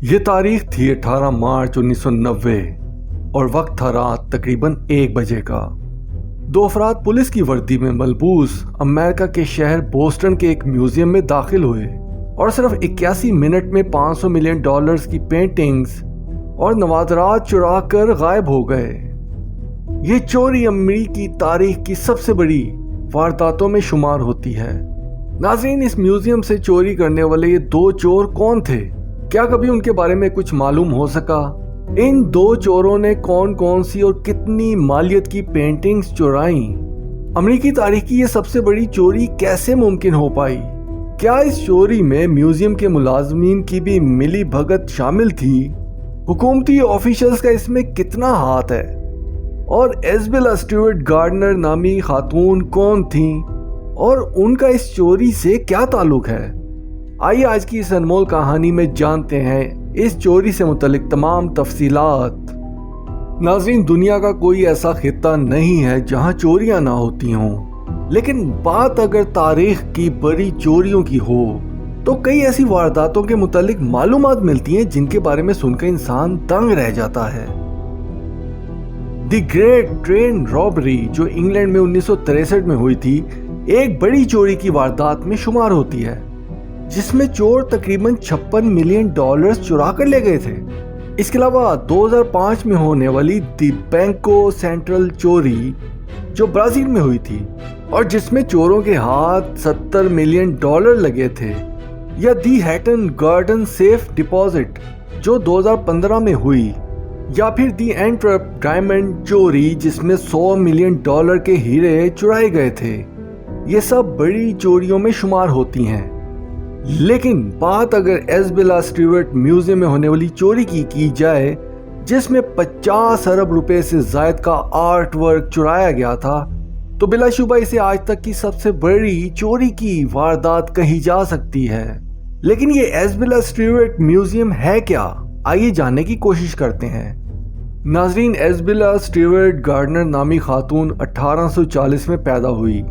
یہ تاریخ تھی 18 مارچ 1990 اور وقت تھا رات تقریباً 1 بجے کا۔ 2 افراد پولیس کی وردی میں ملبوس امریکہ کے شہر بوسٹن کے ایک میوزیم میں داخل ہوئے اور صرف 81 منٹ میں $500 ملین کی پینٹنگز اور نوادرات چرا کر غائب ہو گئے۔ یہ چوری امریکی تاریخ کی سب سے بڑی وارداتوں میں شمار ہوتی ہے۔ ناظرین، اس میوزیم سے چوری کرنے والے یہ 2 چور کون تھے؟ کیا کبھی ان کے بارے میں کچھ معلوم ہو سکا؟ ان 2 چوروں نے کون کون سی اور کتنی مالیت کی پینٹنگز چرائیں؟ امریکی تاریخ کی یہ سب سے بڑی چوری کیسے ممکن ہو پائی؟ کیا اس چوری میں میوزیم کے ملازمین کی بھی ملی بھگت شامل تھی؟ حکومتی آفیشلز کا اس میں کتنا ہاتھ ہے؟ اور ایزابیلا اسٹیورٹ گارڈنر نامی خاتون کون تھیں اور ان کا اس چوری سے کیا تعلق ہے؟ آئیے آج کی اس انمول کہانی میں جانتے ہیں اس چوری سے متعلق تمام تفصیلات۔ ناظرین، دنیا کا کوئی ایسا خطہ نہیں ہے جہاں چوریاں نہ ہوتی ہوں، لیکن بات اگر تاریخ کی بڑی چوریوں کی ہو تو کئی ایسی وارداتوں کے متعلق معلومات ملتی ہیں جن کے بارے میں سن کر انسان دنگ رہ جاتا ہے۔ دی گریٹ ٹرین رابری جو انگلینڈ میں 1963 میں ہوئی تھی، ایک بڑی چوری کی واردات میں شمار ہوتی ہے، جس میں چور تقریباً $56 ملین چرا کر لے گئے تھے۔ اس کے علاوہ 2005 میں ہونے والی دی بینکو سینٹرل چوری جو برازیل میں ہوئی تھی اور جس میں چوروں کے ہاتھ $70 ملین لگے تھے، یا دی ہیٹن گارڈن سیف ڈپازٹ جو 2015 میں ہوئی، یا پھر دی اینٹورپ ڈائمنڈ چوری جس میں $100 ملین کے ہیرے چرائے گئے تھے۔ یہ سب بڑی چوریوں میں شمار ہوتی ہیں، لیکن بات اگر ایزابیلا اسٹیورٹ میوزیم میں ہونے والی چوری کی جائے، جس میں 50 ارب روپے سے زائد کا آرٹ ورک چرایا گیا تھا، تو بلا شبہ اسے آج تک کی سب سے بڑی چوری کی واردات کہی جا سکتی ہے۔ لیکن یہ ایزابیلا اسٹیورٹ میوزیم ہے کیا؟ آئیے جاننے کی کوشش کرتے ہیں۔ ناظرین، ایزابیلا اسٹیورٹ گارڈنر نامی خاتون 1840 میں پیدا ہوئی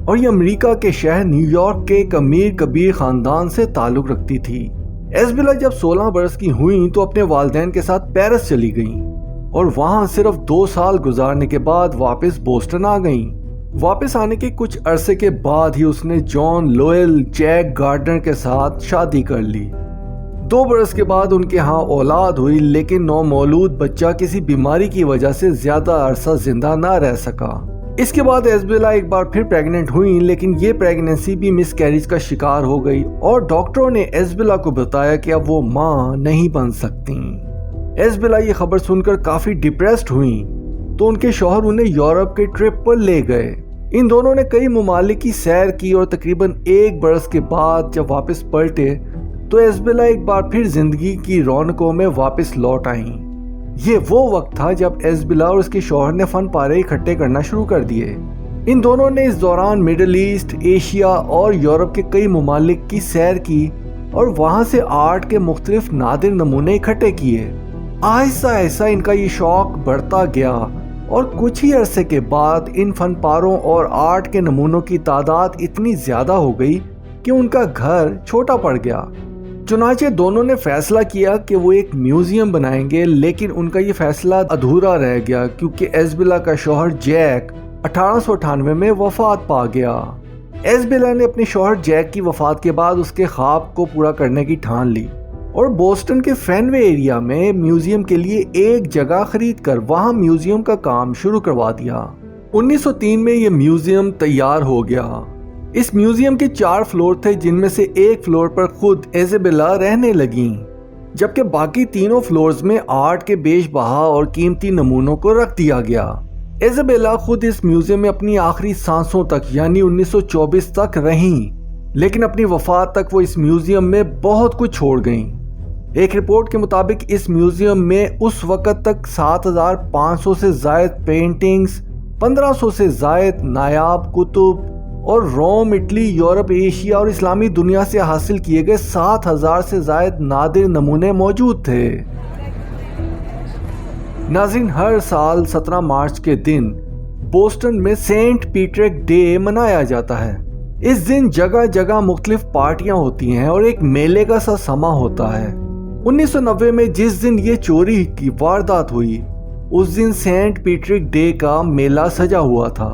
اور یہ امریکہ کے شہر نیو یارک کے ایک امیر کبیر خاندان سے تعلق رکھتی تھی۔ ایزابیلا جب 16 برس کی ہوئیں تو اپنے والدین کے ساتھ پیرس چلی گئیں اور وہاں صرف 2 سال گزارنے کے بعد واپس بوسٹن آ گئیں۔ واپس آنے کے کچھ عرصے کے بعد ہی اس نے جان لوئل جیک گارڈنر کے ساتھ شادی کر لی۔ 2 برس کے بعد ان کے ہاں اولاد ہوئی، لیکن نومولود بچہ کسی بیماری کی وجہ سے زیادہ عرصہ زندہ نہ رہ سکا۔ اس کے بعد ایزابیلا ایک بار پھر پریگننٹ ہوئیں، لیکن یہ پریگننسی بھی مس کیریج کا شکار ہو گئی اور ڈاکٹروں نے ایزابیلا کو بتایا کہ اب وہ ماں نہیں بن سکتی۔ ایزابیلا یہ خبر سن کر کافی ڈپریسڈ ہوئیں تو ان کے شوہر انہیں یورپ کے ٹرپ پر لے گئے۔ ان دونوں نے کئی ممالک کی سیر کی اور تقریباً 1 برس کے بعد جب واپس پلٹے تو ایزابیلا ایک بار پھر زندگی کی رونقوں میں واپس لوٹ آئیں۔ یہ وہ وقت تھا جب ایزابیلا اور اس کے شوہر نے فن پارے اکٹھے کرنا شروع کر دیے۔ ان دونوں نے اس دوران مڈل ایسٹ، ایشیا اور یورپ کے کئی ممالک کی سیر کی اور وہاں سے آرٹ کے مختلف نادر نمونے اکٹھے کیے۔ آہستہ آہستہ ان کا یہ شوق بڑھتا گیا اور کچھ ہی عرصے کے بعد ان فن پاروں اور آرٹ کے نمونوں کی تعداد اتنی زیادہ ہو گئی کہ ان کا گھر چھوٹا پڑ گیا۔ چنانچہ دونوں نے فیصلہ کیا کہ وہ ایک میوزیم بنائیں گے، لیکن ان کا یہ فیصلہ ادھورا رہ گیا کیونکہ ایزابیلا کا شوہر جیک 1898 میں وفات پا گیا۔ ایزابیلا نے اپنے شوہر جیک کی وفات کے بعد اس کے خواب کو پورا کرنے کی ٹھان لی اور بوسٹن کے فینوے ایریا میں میوزیم کے لیے ایک جگہ خرید کر وہاں میوزیم کا کام شروع کروا دیا۔ 1903 میں یہ میوزیم تیار ہو گیا۔ اس میوزیم کے 4 فلور تھے، جن میں سے ایک فلور پر خود ایزابیلا رہنے لگیں، جبکہ باقی تینوں فلورز میں آرٹ کے بیش بہا اور قیمتی نمونوں کو رکھ دیا گیا۔ ایزابیلا خود اس میوزیم میں اپنی آخری سانسوں تک یعنی 1924 تک رہیں، لیکن اپنی وفات تک وہ اس میوزیم میں بہت کچھ چھوڑ گئیں۔ ایک رپورٹ کے مطابق اس میوزیم میں اس وقت تک 7500 سے زائد پینٹنگز، 1500 سے زائد نایاب کتب اور روم، اٹلی، یورپ، ایشیا اور اسلامی دنیا سے حاصل کیے گئے 7000 سے زائد نادر نمونے موجود تھے۔ ناظرین، ہر سال 17 مارچ کے دن بوسٹن میں سینٹ پیٹرک ڈے منایا جاتا ہے۔ اس دن جگہ جگہ مختلف پارٹیاں ہوتی ہیں اور ایک میلے کا سا سما ہوتا ہے۔ 1990 में जिस दिन ये चोरी की वारदात हुई, उस दिन सेंट पैट्रिक डे का मेला सजा हुआ था।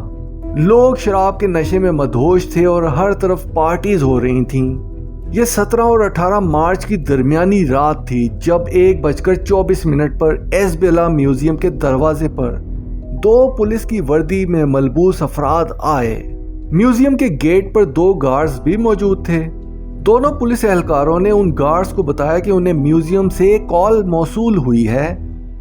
लोग शराब के नशे में मदहोश थे और हर तरफ पार्टीज हो रही थीं। ये 17 और 18 मार्च की दरमियानी रात थी जब 1:24 पर एसबेला म्यूजियम के दरवाजे पर 2 पुलिस की वर्दी में मलबूस अफराद आए। म्यूजियम के गेट पर 2 गार्ड्स भी मौजूद थे। दोनों पुलिस एहलकारों ने उन गार्ड्स को बताया कि उन्हें म्यूजियम से कॉल मौसूल हुई है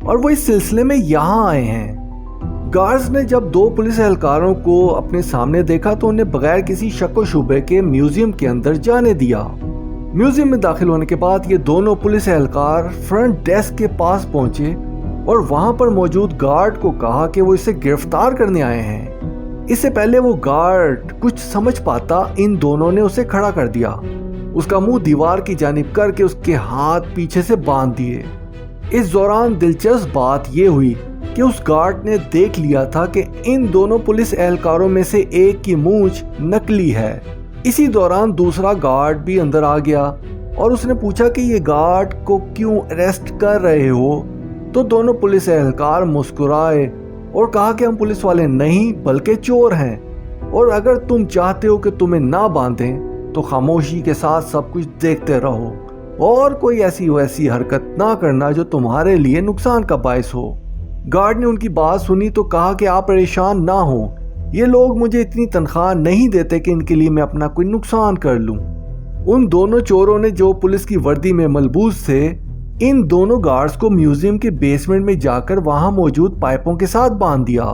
और वो इस सिलसिले में यहाँ आए हैं। गार्ड्स ने जब 2 पुलिस एहलकारों को अपने सामने देखा तो उन्हें बगैर किसी शक व शुबे के म्यूजियम के अंदर जाने दिया। म्यूजियम में दाखिल होने के बाद ये दोनों पुलिस एहलकार फ्रंट डेस्क के पास पहुंचे और वहां पर मौजूद गार्ड को कहा कि वो इसे गिरफ्तार करने आए हैं। इससे पहले वो गार्ड कुछ समझ पाता, इन दोनों ने उसे खड़ा कर दिया। उसका मुंह दीवार की जानिब करके उसके हाथ पीछे से बांध दिए। इस दौरान दिलचस्प बात यह हुई कि उस गार्ड ने देख लिया था कि इन दोनों पुलिस एहलकारों में से एक की मूंछ नकली है। इसी दौरान दूसरा गार्ड भी अंदर आ गया और उसने पूछा कि ये गार्ड को क्यों अरेस्ट कर रहे हो। तो दोनों पुलिस एहलकार मुस्कुराए और कहा कि हम पुलिस वाले नहीं बल्कि चोर हैं, और अगर तुम चाहते हो कि तुम्हें ना बांधें तो खामोशी के साथ सब कुछ देखते रहो और कोई ऐसी वैसी हरकत ना करना जो तुम्हारे लिए नुकसान का बायस हो। गार्ड ने उनकी बात सुनी तो कहा कि आप परेशान ना हो, ये लोग मुझे इतनी तनख्वाह नहीं देते कि इनके लिए मैं अपना कोई नुकसान कर लूं। उन दोनों चोरों ने, जो पुलिस की वर्दी में मलबूस थे, इन दोनों गार्ड्स को म्यूजियम के बेसमेंट में जाकर वहां मौजूद पाइपों के साथ बांध दिया।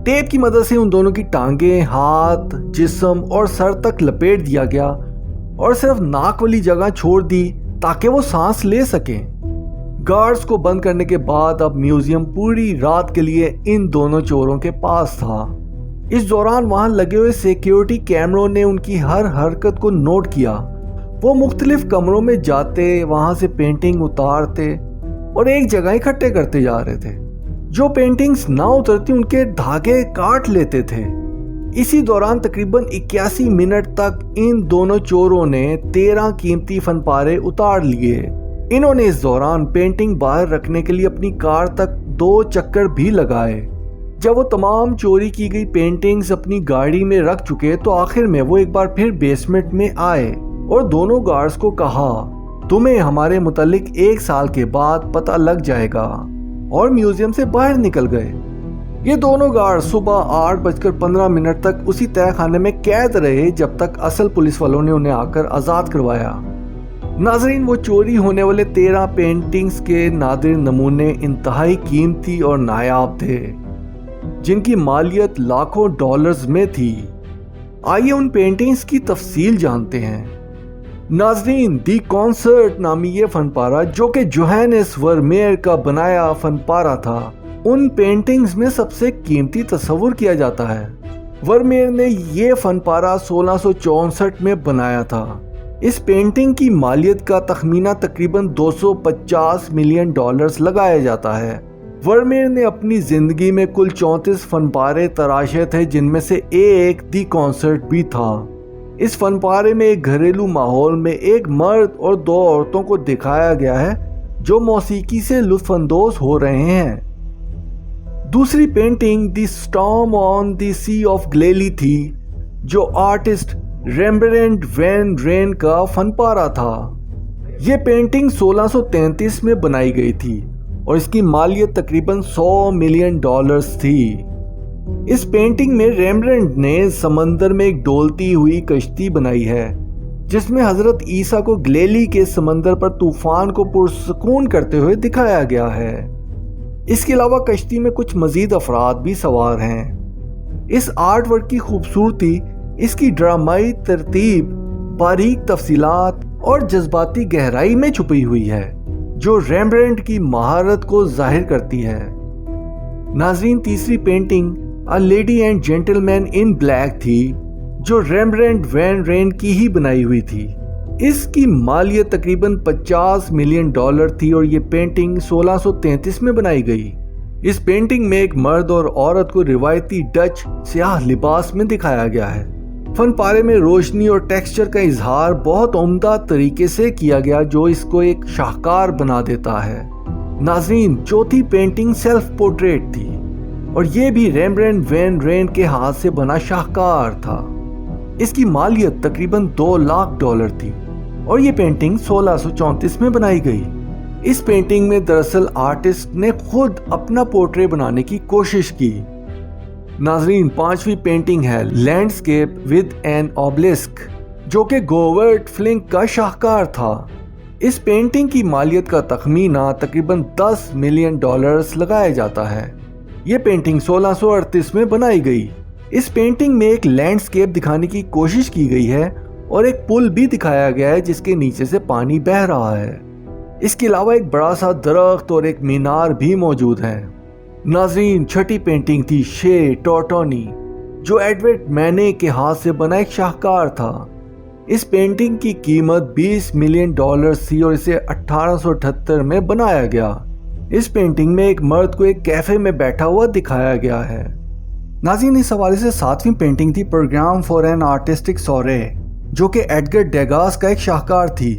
टेप की मदद से उन दोनों की टांगें, हाथ, जिस्म और सर तक लपेट दिया गया और सिर्फ नाक वाली जगह छोड़ दी ताकि वो सांस ले सकें। गार्ड्स को बंद करने के बाद अब म्यूजियम पूरी रात के लिए इन दोनों चोरों के पास था। इस दौरान वहां लगे हुए सिक्योरिटी कैमरों ने उनकी हर हरकत को नोट किया। वो मुख्तलिफ कमरों में जाते, वहां से पेंटिंग उतारते और एक जगह इकट्ठे करते जा रहे थे। जो पेंटिंग्स ना उतरती उनके धागे काट लेते थे। इसी दौरान तकरीबन 81 मिनट तक इन दोनों चोरों ने 13 कीमती फनपारे उतार लिए। इन्होंने इस दौरान पेंटिंग बाहर रखने के लिए अपनी कार तक 2 चक्कर भी लगाए। जब वो तमाम चोरी की गई पेंटिंग्स अपनी गाड़ी में रख चुके तो आखिर में वो एक बार फिर बेसमेंट में आए और दोनों गार्ड्स को कहा, तुम्हें हमारे मुतालिक 1 साल के बाद पता लग जाएगा, और म्यूजियम से बाहर निकल गए। ये दोनों गार्ड सुबह 8:15 तक उसी तय खाने में कैद रहे जब तक असल पुलिस वालों ने उन्हें आकर आज़ाद करवाया। नाजरीन, वो चोरी होने वाले 13 पेंटिंग्स के नादिर नमूने इंतहाई कीमती और नायाब थे, जिनकी मालियत लाखों डॉलर्स में थी। आइए उन पेंटिंग्स की तफसील जानते हैं। नाजरीन, दी कॉन्सर्ट नामी ये फनपारा, जो कि जोहानिस वर्मेयर का बनाया फनपारा था, उन पेंटिंग्स में सबसे कीमती तस्वुर किया जाता है। वर्मेयर ने ये फनपारा 1664 में बनाया था। इस पेंटिंग की मालियत का तखमीना तकरीबन 250 मिलियन डॉलर्स लगाया जाता है। वर्मेयर ने अपनी जिंदगी में कुल 34 फनपारे तराशे थे, जिनमें से एक दी कॉन्सर्ट भी था। इस फनपारे में एक घरेलू माहौल में एक मर्द और 2 औरतों को दिखाया गया है जो मौसीकी से लुत्फानंदोज हो रहे हैं। दूसरी painting the storm on the sea of Galilee थी, जो आर्टिस्ट रेम्ब्रेंट वैन रेन का फनपारा था। यह पेंटिंग 1633 में बनाई गई थी और इसकी मालियत तकरीबन 100 मिलियन डॉलर्स थी। इस पेंटिंग में रेम्ब्रेंट ने समंदर में एक डोलती हुई कश्ती बनाई है, जिसमें हजरत ईसा को ग्लेली के समंदर पर तूफान को पुरसुकून करते हुए दिखाया गया है। इसके अलावा कश्ती में कुछ मजीद अफराद भी सवार हैं। इस आर्ट वर्क की खूबसूरती इसकी ड्रामाई तरतीब, बारीक तफसीलात और जज्बाती गहराई में छुपी हुई है, जो रेम्ब्रेंट की महारत को जाहिर करती है। नाजरीन, तीसरी painting a lady and gentleman in black थी, जो रेम्ब्रेंट वैन रेन की ही बनाई हुई थी। इसकी मालियत तकरीबन 50 मिलियन डॉलर थी और ये पेंटिंग 1633 में बनाई गई। इस पेंटिंग में एक मर्द और औरत को रिवायती डच स्याह लिबास में दिखाया गया है। फन पारे में रोशनी और टेक्सचर का इजहार बहुत उम्दा तरीके से किया गया जो इसको एक शाहकार बना देता है। नाज़रीन, चौथी पेंटिंग सेल्फ पोर्ट्रेट थी और ये भी रेम्ब्रेंट वैन रेन के हाथ से बना शाहकार था। इसकी मालियत तकरीबन $2 लाख थी और ये पेंटिंग 1634 में बनाई गई। इस पेंटिंग में दरअसल आर्टिस्ट ने खुद अपना पोर्ट्रेट बनाने की कोशिश की। नाज़रीन, पांचवी पेंटिंग है लैंडस्केप विद एन ऑब्लिस्क, जो कि गोवर्ट फ्लिंक का शाहकार था। इस पेंटिंग की मालियत का तखमीना तकरीबन $10 मिलियन लगाया जाता है। ये पेंटिंग 1638 में बनाई गई। इस पेंटिंग में एक लैंडस्केप दिखाने की कोशिश की गई है और एक पुल भी दिखाया गया है जिसके नीचे से पानी बह रहा है। इसके अलावा एक बड़ा सा दरख्त और एक मीनार भी मौजूद है। नाज़रीन, छठी पेंटिंग थी शे टॉर्टोनी, जो एडवर्ड मैने के हाथ से बना एक शाहकार था। इस पेंटिंग की कीमत $20 मिलियन थी और इसे 1878 में बनाया गया। इस पेंटिंग में एक मर्द को एक कैफे में बैठा हुआ दिखाया गया है। नाज़रीन, इस हवाले से सातवीं पेंटिंग थी प्रोग्राम फॉर एन आर्टिस्टिक सोरे, जो कि एडगर डेगास का एक शाहकार थी।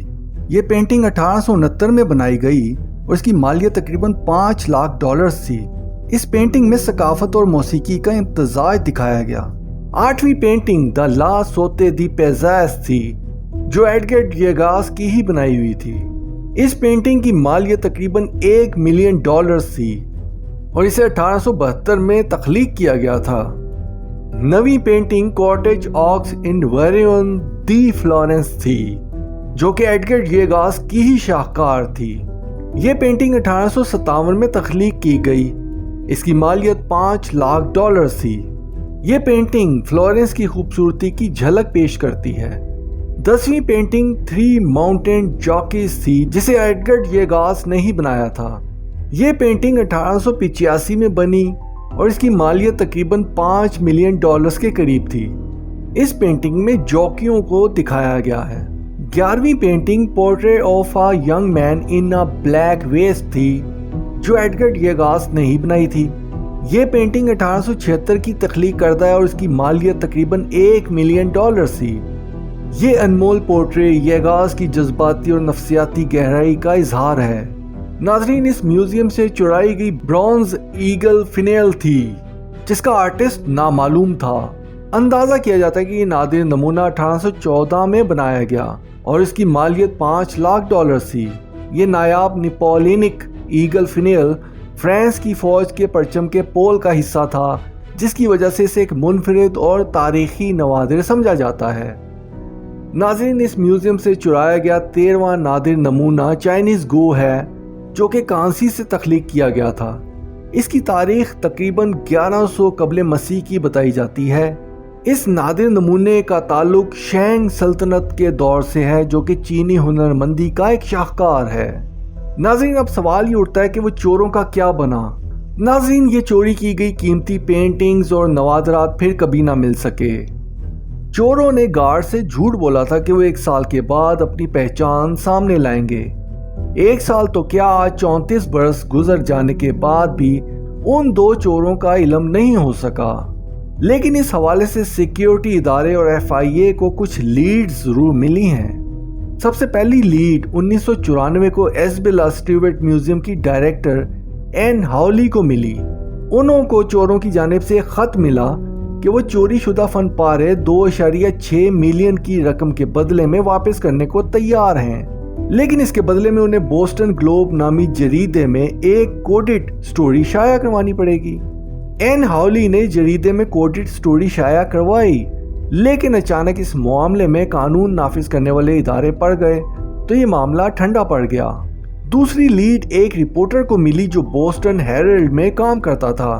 ये पेंटिंग 1869 में बनाई गई और इसकी मालियत तकरीबन $5 लाख थी। इस पेंटिंग में सकाफत और मौसीकी का इम्तजाज दिखाया गया। आठवीं पेंटिंग द ला सोते दी पेज़ास थी, जो एडगर डेगास की ही बनाई हुई थी। इस पेंटिंग की मालियत तकरीबन $1 मिलियन थी और इसे 1872 में तख्लीक किया गया था। नवीं पेंटिंग कॉटेज ऑक्स इन वेरियन दी फ्लोरेंस थी, जो कि एडगर डेगास की ही शाहकार थी। ये पेंटिंग 1857 में तख्लीक की गई। इसकी मालियत $5 लाख थी। ये पेंटिंग फ्लोरेंस की खूबसूरती की झलक पेश करती है। 10वीं पेंटिंग 3 माउंटेन जॉकीज थी, जिसे एडगर डेगास ने ही बनाया था। ये पेंटिंग 1885 में बनी और इसकी मालियत तकरीबन $5 मिलियन के करीब थी। इस पेंटिंग में जॉकियों को दिखाया गया है। 11वीं painting portrait of a young man in a black vest थी, जो एडगर डेगास ने ही बनाई थी। ये पेंटिंग 1876 की तख्लीक करदा है और इसकी मालियत तकरीबन $1 मिलियन थी। ये अनमोल पोर्ट्रेट डेगास की जज्बाती और नफ्सियाती गहराई का इजहार है। नाज़रीन, इस म्यूजियम से चुराई गई ब्रॉन्ज ईगल फिनेल थी, जिसका आर्टिस्ट नामालूम था। अंदाजा किया जाता है कि ये नादिर नमूना 1814 में बनाया गया और इसकी मालियत $5 लाख थी। ये नायाब निपोलियनिक ईगल फिनेल फ्रांस की फौज के परचम के पोल का हिस्सा था, जिसकी वजह से इसे एक मुनफरिद और तारीखी नवादिर समझा जाता है। नाज़रीन, इस म्यूजियम से चुराया गया 13वां नादिर नमूना चाइनीज गो है, जो कि कांसी से तख्लीक किया गया था। इसकी तारीख तकरीबन 1100 कबल मसीह की बताई जाती है। इस नादिर नमूने का ताल्लुक शेंग सल्तनत के दौर से है, जो कि चीनी हुनरमंदी का एक शाहकार है। नाज़रीन, अब सवाल ये उठता है कि वो चोरों का क्या बना। नाज़रीन, ये चोरी की गई कीमती पेंटिंग्स और नवादरात फिर कभी ना मिल सके। चोरों ने गार्ड से झूठ बोला था कि वो 1 साल के बाद अपनी पहचान सामने लाएंगे। 1 साल तो क्या, 34 बरस गुजर जाने के बाद भी उन 2 चोरों का इल्म नहीं हो सका। लेकिन इस हवाले से सिक्योरिटी इदारे और FIA को कुछ लीड्स जरूर मिली हैं। सबसे पहली लीड 1994 को एसबिला स्टीवर्ट म्यूजियम की डायरेक्टर एन हाउली को मिली। उनको चोरों की जानिब से खत मिला कि वो चोरी शुदा फन पारे 2.6 मिलियन की रकम के बदले में वापस करने को तैयार हैं, लेकिन इसके बदले में उन्हें बोस्टन ग्लोब नामी जरीदे में एक कोडेड स्टोरी शाया करवानी पड़ेगी। एन हाउली ने जरीदे में कोडेड स्टोरी शाया करवाई, लेकिन अचानक इस मामले में कानून नाफिज करने वाले इदारे पड़ गए तो ये मामला ठंडा पड़ गया। दूसरी लीड एक रिपोर्टर को मिली जो बोस्टन हेरल्ड में काम करता था।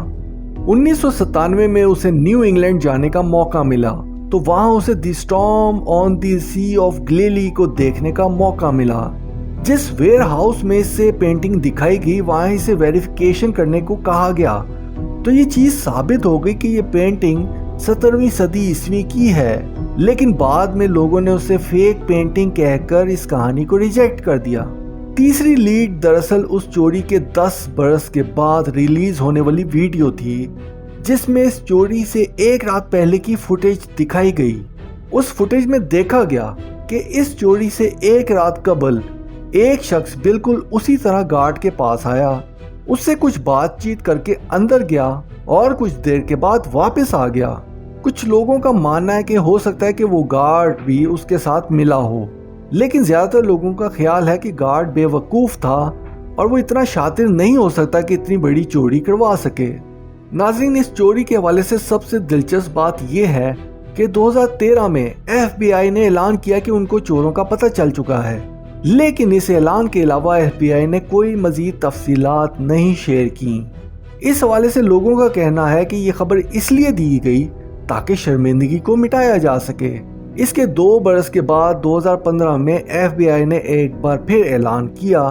1997 में उसे न्यू इंग्लैंड जाने का मौका मिला, तो वहां उसे the storm on the sea of Galilee को देखने का मौका मिला। जिस वेयर हाउस में इससे पेंटिंग दिखाई गई वहां इसे वेरिफिकेशन करने को कहा गया, तो ये चीज साबित हो गई कि ये पेंटिंग 17वीं सदी ईस्वी की है। लेकिन बाद में लोगों ने उसे फेक पेंटिंग कहकर इस कहानी को रिजेक्ट कर दिया। तीसरी लीड दरअसल उस चोरी के 10 बरस के बाद रिलीज होने वाली वीडियो थी, जिसमें इस चोरी से 1 रात पहले की फुटेज दिखाई गई। उस फुटेज में देखा गया कि इस चोरी से एक रात कबल एक शख्स बिल्कुल उसी तरह गार्ड के पास आया, उससे कुछ बातचीत करके अंदर गया और कुछ देर के बाद वापस आ गया। कुछ लोगों का मानना है कि हो सकता है कि वो गार्ड भी उसके साथ मिला हो, लेकिन ज्यादातर लोगों का ख्याल है कि गार्ड बेवकूफ था और वो इतना शातिर नहीं हो सकता कि इतनी बड़ी चोरी करवा सके। नाज़रीन, इस चोरी के हवाले से सबसे दिलचस्प बात यह है कि 2013 में FBI ने ऐलान किया कि उनको चोरों का पता चल चुका है, लेकिन इस ऐलान के अलावा FBI ने कोई मजीद तफसीलात नहीं शेयर की। इस हवाले से लोगों का कहना है कि ये खबर इसलिए दी गई ताकि शर्मिंदगी को मिटाया जा सके। इसके 2 बरस के बाद 2015 में FBI ने एक बार फिर ऐलान किया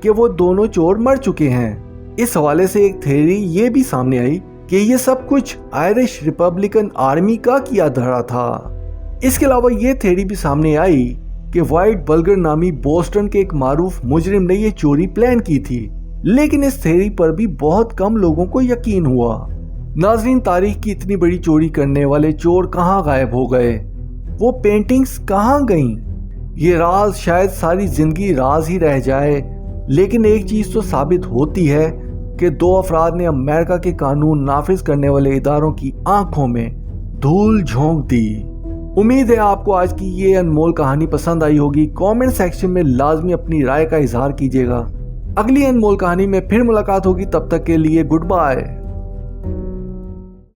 कि वो दोनों चोर मर चुके हैं। इस हवाले से एक थ्योरी ये भी सामने आई कि ये सब कुछ आयरिश रिपब्लिकन आर्मी का किया धरा था। इसके अलावा ये थ्योरी भी सामने आई कि वाइट बल्गर नामी बोस्टन के एक मारूफ मुजरिम ने ये चोरी प्लान की थी, लेकिन इस थ्योरी पर भी बहुत कम लोगों को यकीन हुआ। नाज़रीन, तारीख की इतनी बड़ी चोरी करने वाले चोर कहाँ गायब हो गए? वो पेंटिंग्स कहाँ गईं? ये राज शायद सारी जिंदगी राज ही रह जाए, लेकिन एक चीज तो साबित होती है कि 2 अफराद ने अमेरिका के कानून नाफिज करने वाले इदारों की आंखों में धूल झोंक दी। उम्मीद है आपको आज की ये अनमोल कहानी पसंद आई होगी। कमेंट सेक्शन में लाजमी अपनी राय का इजहार कीजिएगा। अगली अनमोल कहानी में फिर मुलाकात होगी, तब तक के लिए गुड बाय।